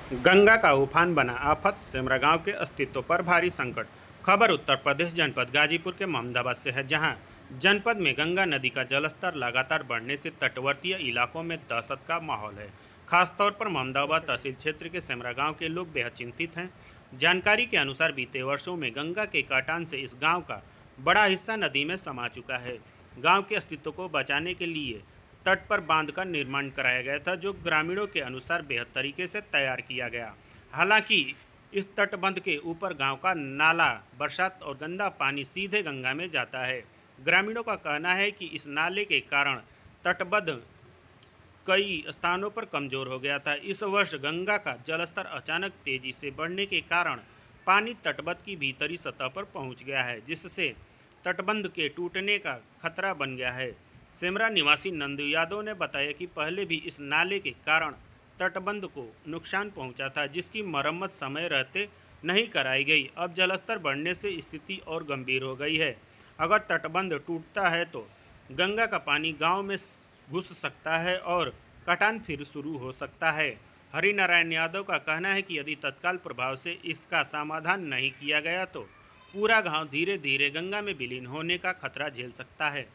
गंगा का उफान बना आफत, सेमरा गांव के अस्तित्व पर भारी संकट। खबर उत्तर प्रदेश जनपद गाजीपुर के मोहम्मदाबाद से है, जहां जनपद में गंगा नदी का जलस्तर लगातार बढ़ने से तटवर्तीय इलाकों में दहशत का माहौल है। खासतौर पर मोहम्मदाबाद तहसील क्षेत्र के सेमरा गांव के लोग बेहद चिंतित हैं। जानकारी के अनुसार बीते वर्षों में गंगा के काटान से इस गाँव का बड़ा हिस्सा नदी में समा चुका है। गाँव के अस्तित्व को बचाने के लिए तट पर बांध का निर्माण कराया गया था, जो ग्रामीणों के अनुसार बेहद तरीके से तैयार किया गया। हालांकि इस तटबंध के ऊपर गांव का नाला बरसात और गंदा पानी सीधे गंगा में जाता है। ग्रामीणों का कहना है कि इस नाले के कारण तटबंध कई स्थानों पर कमजोर हो गया था। इस वर्ष गंगा का जलस्तर अचानक तेजी से बढ़ने के कारण पानी तटबंध की भीतरी सतह पर पहुंच गया है, जिससे तटबंध के टूटने का खतरा बन गया है। सेमरा निवासी नंदू यादव ने बताया कि पहले भी इस नाले के कारण तटबंध को नुकसान पहुंचा था, जिसकी मरम्मत समय रहते नहीं कराई गई। अब जलस्तर बढ़ने से स्थिति और गंभीर हो गई है। अगर तटबंध टूटता है तो गंगा का पानी गांव में घुस सकता है और कटान फिर शुरू हो सकता है। हरिनारायण यादव का कहना है कि यदि तत्काल प्रभाव से इसका समाधान नहीं किया गया तो पूरा गाँव धीरे धीरे गंगा में विलीन होने का खतरा झेल सकता है।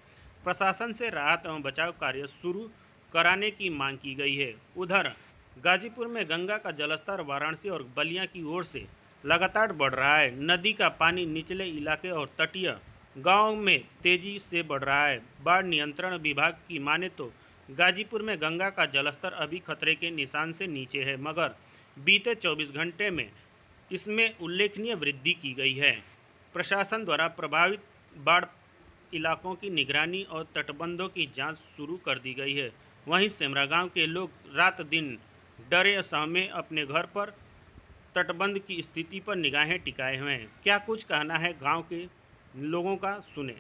प्रशासन से राहत एवं बचाव कार्य शुरू कराने की मांग की गई है। उधर गाजीपुर में गंगा का जलस्तर वाराणसी और बलिया की ओर से लगातार बढ़ रहा है। नदी का पानी निचले इलाके और तटीय गांव में तेजी से बढ़ रहा है। बाढ़ नियंत्रण विभाग की माने तो गाजीपुर में गंगा का जलस्तर अभी खतरे के निशान से नीचे है, मगर बीते 24 घंटे में इसमें उल्लेखनीय वृद्धि की गई है। प्रशासन द्वारा प्रभावित बाढ़ इलाकों की निगरानी और तटबंधों की जांच शुरू कर दी गई है। वहीं सेमरा गांव के लोग रात दिन डरे सहमे अपने घर पर तटबंध की स्थिति पर निगाहें टिकाए हुए हैं। क्या कुछ कहना है गांव के लोगों का, सुने।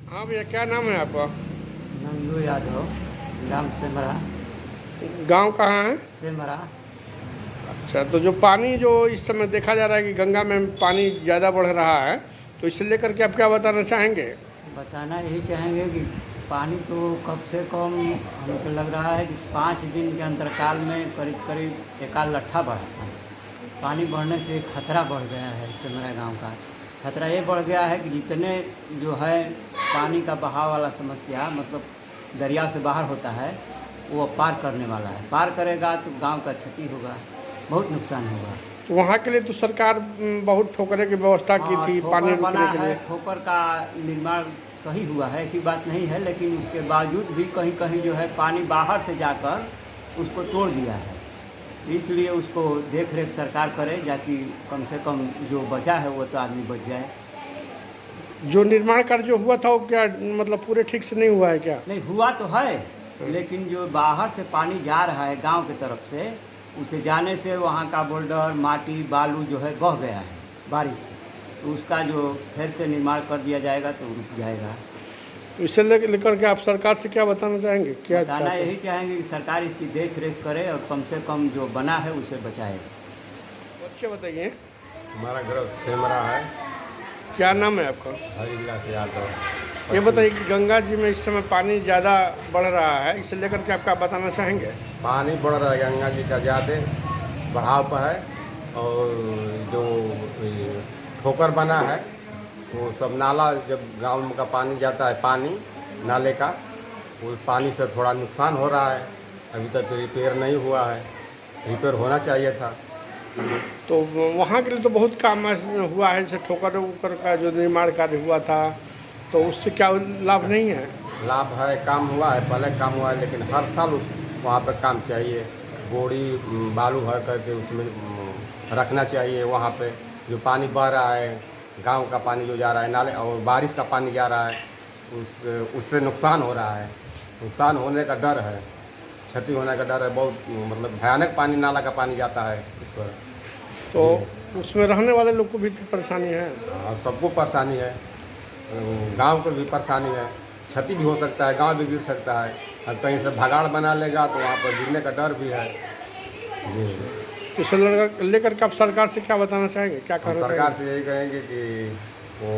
हाँ भैया, क्या नाम है आपका? नंदू यादव, ग्राम सेमरा। गांव कहाँ है? सेमरा। अच्छा, तो जो पानी जो इस समय देखा जा रहा है कि गंगा में पानी ज़्यादा बढ़ रहा है, तो इसे लेकर के आप क्या बताना चाहेंगे? बताना यही चाहेंगे कि पानी तो कम से कम हमको लग रहा है कि 5 दिन के अंतरकाल में करीब करीब एकाल लट्ठा बढ़ा था। पानी बढ़ने से खतरा बढ़ गया है। सेमरा गांव का खतरा ये बढ़ गया है कि जितने जो है पानी का बहाव वाला समस्या, मतलब दरिया से बाहर होता है, वो पार करने वाला है। पार करेगा तो गांव का क्षति होगा, बहुत नुकसान होगा। तो वहाँ के लिए तो सरकार बहुत ठोकरे की व्यवस्था की थी पानी बना रुकने के लिए। है, ठोकर का निर्माण सही हुआ है, ऐसी बात नहीं है, लेकिन उसके बावजूद भी कहीं कहीं जो है पानी बाहर से जाकर उसको तोड़ दिया है। इसलिए उसको देख रेख सरकार करे, जाकि कम से कम जो बचा है वो तो आदमी बच जाए। जो निर्माण कार्य जो हुआ था वो क्या मतलब पूरे ठीक से नहीं हुआ है क्या? नहीं हुआ तो है, लेकिन जो बाहर से पानी जा रहा है गांव की तरफ से, उसे जाने से वहाँ का बोल्डर माटी बालू जो है बह गया है बारिश से, तो उसका जो फिर से निर्माण कर दिया जाएगा तो रुक जाएगा। इसे लेकर के आप सरकार से क्या बताना चाहेंगे? क्या बताना यही चाहेंगे कि सरकार इसकी देख रेख करे और कम से कम जो बना है उसे बचाए। अच्छे बताइए। हमारा घर सेमरा है। क्या नाम है आपका? हरिलाल यादव। ये बताइए कि गंगा जी में इस समय पानी ज़्यादा बढ़ रहा है, इसे लेकर के आप क्या बताना चाहेंगे? पानी बढ़ रहा है, गंगा जी का ज़्यादा बहाव पर है, और जो ठोकर बना है वो सब नाला, जब गांव का पानी जाता है, पानी नाले का, उस पानी से थोड़ा नुकसान हो रहा है। अभी तक रिपेयर नहीं हुआ है, रिपेयर होना चाहिए था। तो वहाँ के लिए तो बहुत काम हुआ है, जैसे ठोकर उकर का जो निर्माण कार्य हुआ था, तो उससे क्या लाभ नहीं है? लाभ है, काम हुआ है, पहले काम हुआ है, लेकिन हर साल उस वहाँ पर काम चाहिए। बोरी बालू भर करके उसमें रखना चाहिए। वहाँ पे जो पानी बह रहा है, गांव का पानी जो जा रहा है नाले, और बारिश का पानी जा रहा है, उससे नुकसान हो रहा है। नुकसान होने का डर है, क्षति होने का डर है। बहुत मतलब भयानक पानी, नाला का पानी जाता है इस पर। तो उसमें रहने वाले लोग को भी तो परेशानी है। सबको परेशानी है, गांव को भी परेशानी है, क्षति भी हो सकता है, गांव भी गिर सकता है। और कहीं से भगाड़ बना लेगा तो वहाँ पर गिरने का डर भी है। जी, तो इसे लेकर के आप सरकार से क्या बताना चाहेंगे? क्या करना सरकार से यही कहेंगे कि वो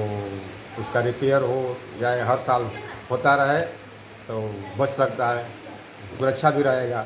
उसका रिपेयर हो जाए, हर साल होता रहे, तो बच सकता है, सुरक्षा भी रहेगा।